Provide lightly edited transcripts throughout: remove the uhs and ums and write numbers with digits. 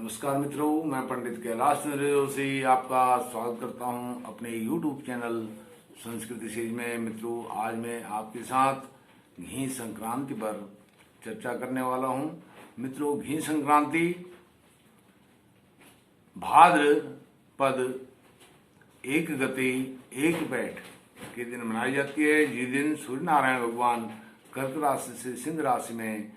नमस्कार मित्रों, मैं पंडित कैलाश चंद्र जोशी आपका स्वागत करता हूं अपने YouTube चैनल संस्कृति सीरीज में। मित्रों, आज मैं आपके साथ घी संक्रांति पर चर्चा करने वाला हूं। मित्रों, घी संक्रांति भाद्रपद एक गते एक पैठ के दिन मनाई जाती है। जिस दिन सूर्य नारायण भगवान कर्क राशि से सिंह राशि में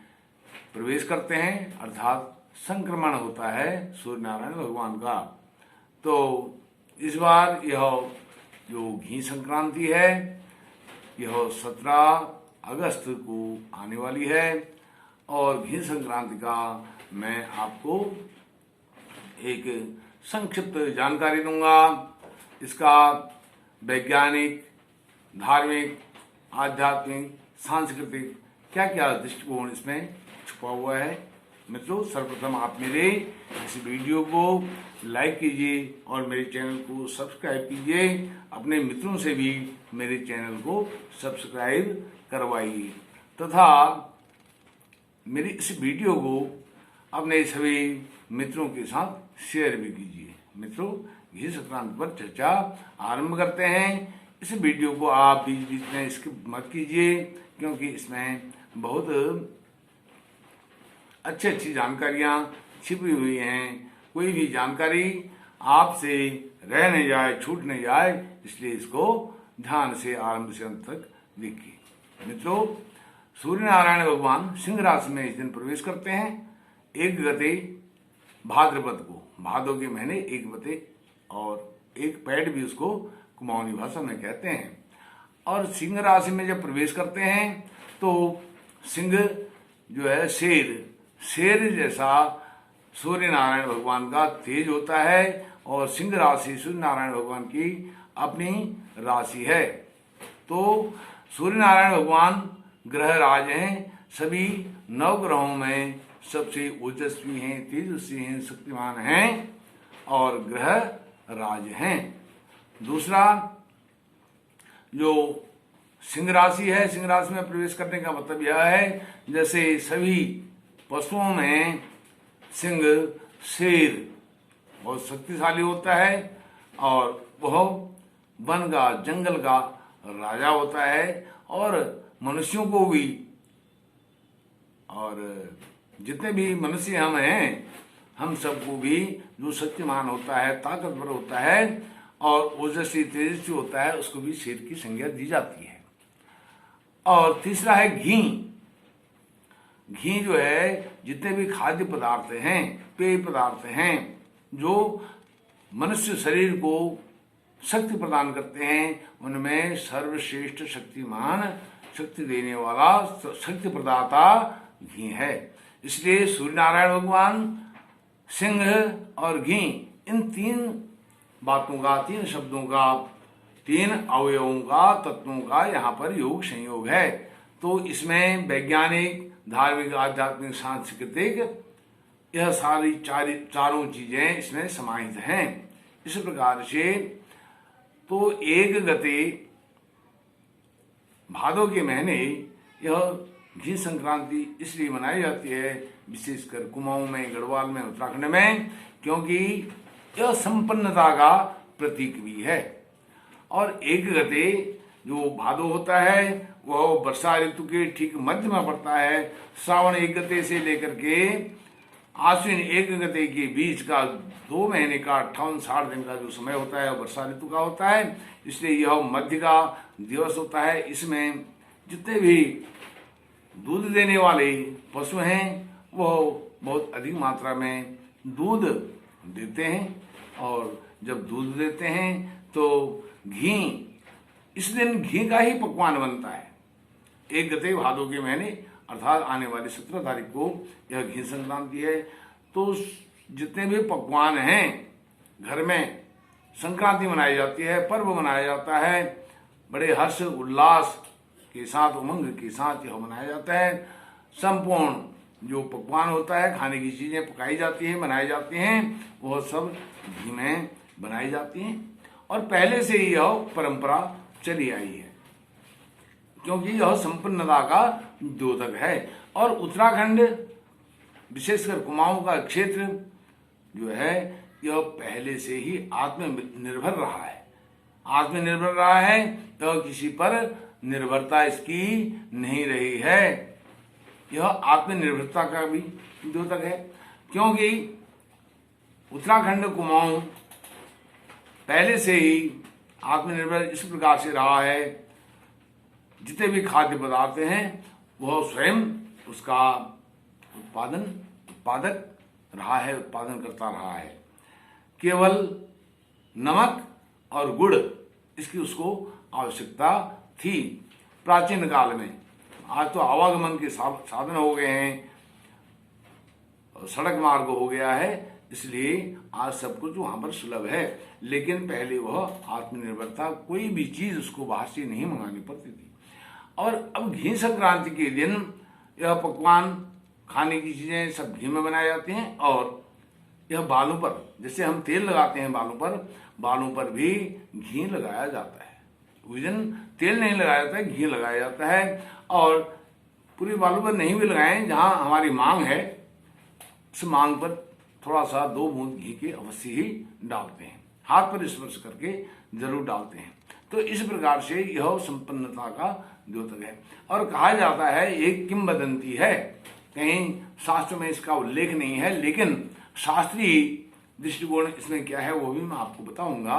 प्रवेश करते हैं, अर्थात संक्रमण होता है सूर्य नारायण भगवान का। तो इस बार यह जो घी संक्रांति है यह 17 अगस्त को आने वाली है और घी संक्रांति का मैं आपको एक संक्षिप्त जानकारी दूंगा। इसका वैज्ञानिक, धार्मिक, आध्यात्मिक, सांस्कृतिक क्या क्या दृष्टिकोण इसमें छुपा हुआ है। मित्रों, सर्वप्रथम आप मेरे इस वीडियो को लाइक कीजिए और मेरे चैनल को सब्सक्राइब कीजिए। अपने मित्रों से भी मेरे चैनल को सब्सक्राइब करवाइए तथा मेरी इस वीडियो को अपने सभी मित्रों के साथ शेयर भी कीजिए। मित्रों, घी संक्रांति पर चर्चा आरंभ करते हैं। इस वीडियो को आप बीच बीच में स्किप मत कीजिए, क्योंकि इसमें बहुत अच्छी जानकारियां छिपी हुई हैं। कोई भी जानकारी आपसे रह नहीं जाए, छूट नहीं जाए, इसलिए इसको ध्यान से आरंभ से अंत तक देखिए। मित्रों, सूर्य नारायण भगवान सिंह राशि में इस दिन प्रवेश करते हैं एक गते भाद्रपद को। भादो के महीने एक गते और एक पैठ भी उसको कुमाऊनी भाषा में कहते हैं। और सिंह राशि में जब प्रवेश करते हैं तो सिंह जो है शेर जैसा सूर्य नारायण भगवान का तेज होता है और सिंह राशि सूर्य नारायण भगवान की अपनी राशि है। तो सूर्य नारायण भगवान ग्रह राज हैं, सभी नवग्रहों में सबसे ओजस्वी हैं, तेजस्वी हैं, शक्तिमान हैं और ग्रह राज हैं। दूसरा, जो सिंह राशि है, सिंह राशि में प्रवेश करने का मतलब यह है जैसे सभी पशुओं में सिंह शेर बहुत शक्तिशाली होता है और वह वन का, जंगल का राजा होता है और मनुष्यों को भी, और जितने भी मनुष्य हम हैं, हम सबको भी जो शक्तिमान होता है, ताकतवर होता है और ओजस्वी तेजस्वी होता है, उसको भी शेर की संज्ञा दी जाती है। और तीसरा है घी। घी जो है जितने भी खाद्य पदार्थ हैं, पेय पदार्थ हैं, जो मनुष्य शरीर को शक्ति प्रदान करते हैं, उनमें सर्वश्रेष्ठ शक्तिमान, शक्ति देने वाला शक्ति प्रदाता घी है। इसलिए सूर्य नारायण भगवान, सिंह और घी, इन तीन बातों का, तीन शब्दों का, तीन अवयवों का, तत्वों का यहाँ पर योग संयोग है। तो इसमें वैज्ञानिक, धार्मिक, आध्यात्मिक, सांस्कृतिक, यह सारी चारों चीजें इसमें समाहित हैं। इस प्रकार से तो एक गते भादो के महीने यह घी संक्रांति इसलिए मनाई जाती है, विशेषकर कुमाऊं में, गढ़वाल में, उत्तराखंड में, क्योंकि यह संपन्नता का प्रतीक भी है। और एक गते जो भादो होता है वह वर्षा ऋतु के ठीक मध्य में पड़ता है। श्रावण एक गते से लेकर के आश्विन एक गते के बीच का 2 महीने का 58-60 दिन का जो समय होता है वर्षा ऋतु का होता है। इसलिए यह मध्य का दिवस होता है। इसमें जितने भी दूध देने वाले पशु हैं वह बहुत अधिक मात्रा में दूध देते हैं और जब दूध देते हैं तो घी, इस दिन घी का ही पकवान बनता है। एक गते भादो के महीने अर्थात आने वाली 17 तारीख को यह घी संक्रांति है। तो जितने भी पकवान हैं घर में, संक्रांति मनाई जाती है, पर्व मनाया जाता है, बड़े हर्ष उल्लास के साथ, उमंग के साथ यह मनाया जाता है। संपूर्ण जो पकवान होता है, खाने की चीजें पकाई जाती हैं, बनाई जाती हैं, वह सब घी में बनाई जाती हैं और पहले से ही यह परंपरा चली आई है, क्योंकि यह संपन्नता का द्योतक है। और उत्तराखंड, विशेषकर कुमाऊं का क्षेत्र जो है यह पहले से ही आत्मनिर्भर रहा है। आत्मनिर्भर रहा है तो किसी पर निर्भरता इसकी नहीं रही है। यह आत्मनिर्भरता का भी द्योतक है, क्योंकि उत्तराखंड कुमाऊं पहले से ही आत्मनिर्भर इस प्रकार से रहा है, जितने भी खाद्य पदार्थ हैं वह स्वयं उसका उत्पादक रहा है, उत्पादन करता रहा है। केवल नमक और गुड़ इसकी उसको आवश्यकता थी प्राचीन काल में। आज तो आवागमन के साधन हो गए हैं, सड़क मार्ग हो गया है, इसलिए आज सब कुछ वहां पर सुलभ है। लेकिन पहले वह आत्मनिर्भरता, कोई भी चीज उसको बाहर से नहीं मंगानी पड़ती थी। और अब घी संक्रांति के दिन यह पकवान, खाने की चीजें सब घी में बनाए जाते हैं। और यह बालों पर, जैसे हम तेल लगाते हैं बालों पर भी घी लगाया जाता है। उस दिन तेल नहीं लगाया जाता है, घी लगाया जाता है। और पूरे बालों पर नहीं भी लगाएं, जहां हमारी मांग है उस मांग पर थोड़ा सा 2 बूंद घी के अवश्य ही डालते हैं, हाथ पर स्पर्श करके जरूर डालते हैं। तो इस प्रकार से यह संपन्नता का द्योतक है। और कहा जाता है, एक किंवदंती है, कहीं शास्त्र में इसका उल्लेख नहीं है, लेकिन शास्त्रीय दृष्टिकोण इसमें क्या है वो भी मैं आपको बताऊंगा।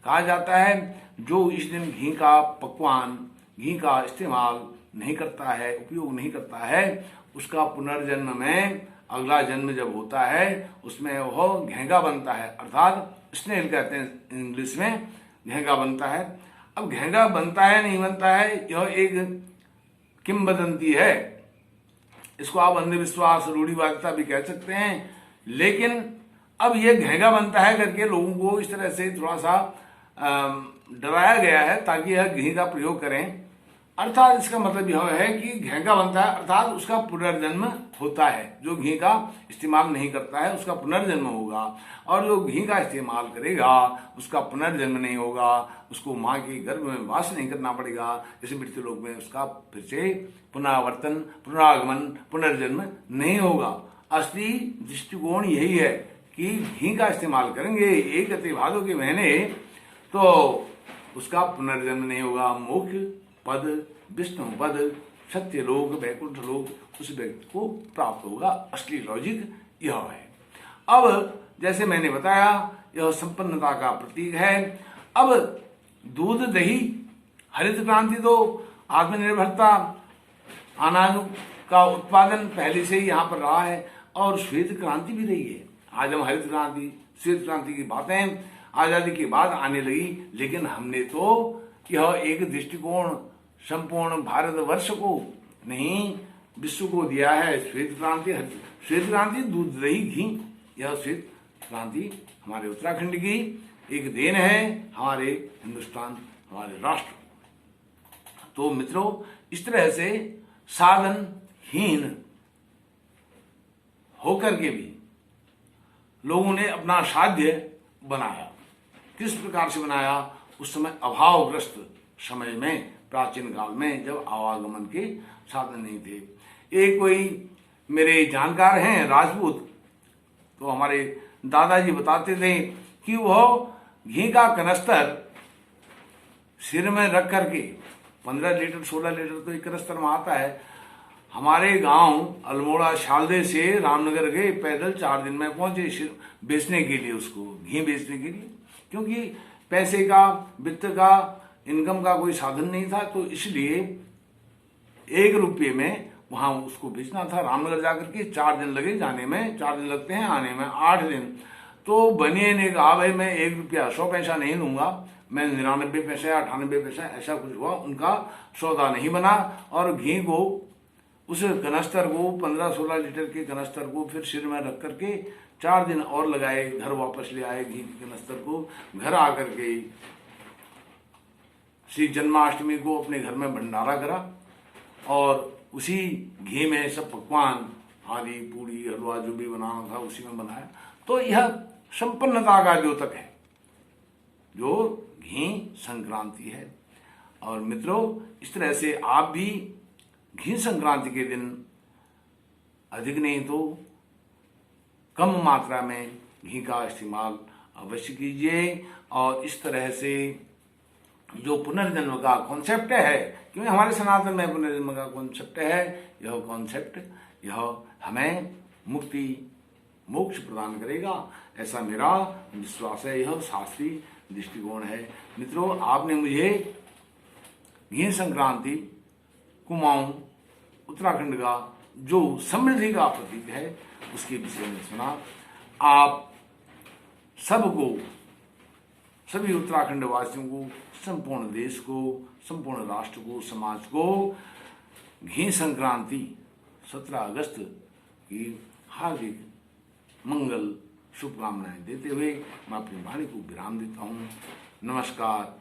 कहा जाता है जो इस दिन घी का पकवान, घी का इस्तेमाल नहीं करता है, उपयोग नहीं करता है, उसका पुनर्जन्म में अगला जन्म जब होता है उसमें वह घेंगा बनता है, अर्थात स्नेल कहते हैं इंग्लिश में, घेंगा बनता है। अब घेंगा बनता है नहीं बनता है, यह एक किंवदंती है। इसको आप अंधविश्वास, रूढ़िवादिता भी कह सकते हैं। लेकिन अब यह घेंगा बनता है करके लोगों को इस तरह से थोड़ा सा डराया गया है ताकि यह घी का प्रयोग करें। अर्थात इसका मतलब यह है कि घेंगा बनता है अर्थात उसका पुनर्जन्म होता है। जो घी का इस्तेमाल नहीं करता है उसका पुनर्जन्म होगा, और जो घी का इस्तेमाल करेगा उसका पुनर्जन्म नहीं होगा, उसको माँ के गर्भ में वास नहीं करना पड़ेगा, जैसे मृत्यु लोक में उसका फिर से पुनरावर्तन, पुनरागमन, पुनर्जन्म नहीं होगा। असली दृष्टिकोण यही है कि घी का इस्तेमाल करेंगे एक अति भादों के महीने तो उसका पुनर्जन्म नहीं होगा। मोक्ष पद, विष्णु पद, सत्य लोक, वैकुंठ लोक उस व्यक्ति को प्राप्त होगा। असली लॉजिक यह है। अब जैसे मैंने बताया यह संपन्नता का प्रतीक है। अब दूध, दही, हरित क्रांति तो आत्मनिर्भरता, अनाज का उत्पादन पहले से ही यहाँ पर रहा है, और श्वेत क्रांति भी रही है। आज हम हरित क्रांति, श्वेत क्रांति की बातें आजादी के बाद आने लगी, लेकिन हमने तो यह एक दृष्टिकोण संपूर्ण भारतवर्ष को नहीं विश्व को दिया है। श्वेत क्रांति, श्वेत क्रांति, दूध, दही, घी, यह श्वेत क्रांति हमारे उत्तराखंड की एक देन है, हमारे हिंदुस्तान, हमारे राष्ट्र। तो मित्रों, इस तरह से साधनहीन होकर के भी लोगों ने अपना साध्य बनाया। किस प्रकार से बनाया? उस समय अभावग्रस्त समय में, प्राचीन काल में, जब आवागमन के साधन नहीं थे। एक कोई मेरे जानकार हैं राजपूत, तो हमारे दादाजी बताते थे कि वह घी का कनस्तर सिर में रख करके 15 लीटर 16 लीटर तो एक कनस्तर में आता है। हमारे गांव अल्मोड़ा शालदे से रामनगर गए, पैदल 4 दिन में पहुंचे बेचने के लिए, उसको घी बेचने के लिए, क्योंकि पैसे का, वित्त का, इनकम का कोई साधन नहीं था। तो इसलिए 1 रुपये में वहां उसको बेचना था। रामनगर जाकर के 4 दिन लगे जाने में, 4 दिन लगते हैं आने में, 8 दिन। तो बनिए ने कहा भाई मैं 1 रुपया 100 पैसा नहीं लूंगा, मैं 99 पैसा 98 पैसा ऐसा कुछ हुआ, उनका सौदा नहीं बना। और घी को, उस कनस्तर को, 15-16 लीटर के कनस्तर को फिर सिर में रख करके 4 दिन और लगाए, घर वापस ले आए घी के कनस्तर को। घर आकर के श्री जन्माष्टमी को अपने घर में भंडारा करा, और उसी घी में सब पकवान आदि, पूड़ी, हलवा जो भी बनाना था उसी में बनाया। तो यह संपन्नता का द्योतक है जो घी संक्रांति है। और मित्रों, इस तरह से आप भी घी संक्रांति के दिन अधिक नहीं तो कम मात्रा में घी का इस्तेमाल अवश्य कीजिए। और इस तरह से जो पुनर्जन्म का कॉन्सेप्ट है, क्योंकि हमारे सनातन में पुनर्जन्म का कॉन्सेप्ट है, यह कॉन्सेप्ट यह हमें मुक्ति मोक्ष प्रदान करेगा, ऐसा मेरा विश्वास है। यह शास्त्रीय दृष्टिकोण है। मित्रों, आपने मुझे घी संक्रांति कुमाऊं उत्तराखंड का जो समृद्धि का प्रतीक है उसके विषय में सुना। आप सबको, सभी उत्तराखंड वासियों को, संपूर्ण देश को, संपूर्ण राष्ट्र को, समाज को घी संक्रांति 17 अगस्त की हार्दिक मंगल शुभकामनाएं देते हुए मैं अपनी वाणी को विराम देता हूँ। नमस्कार।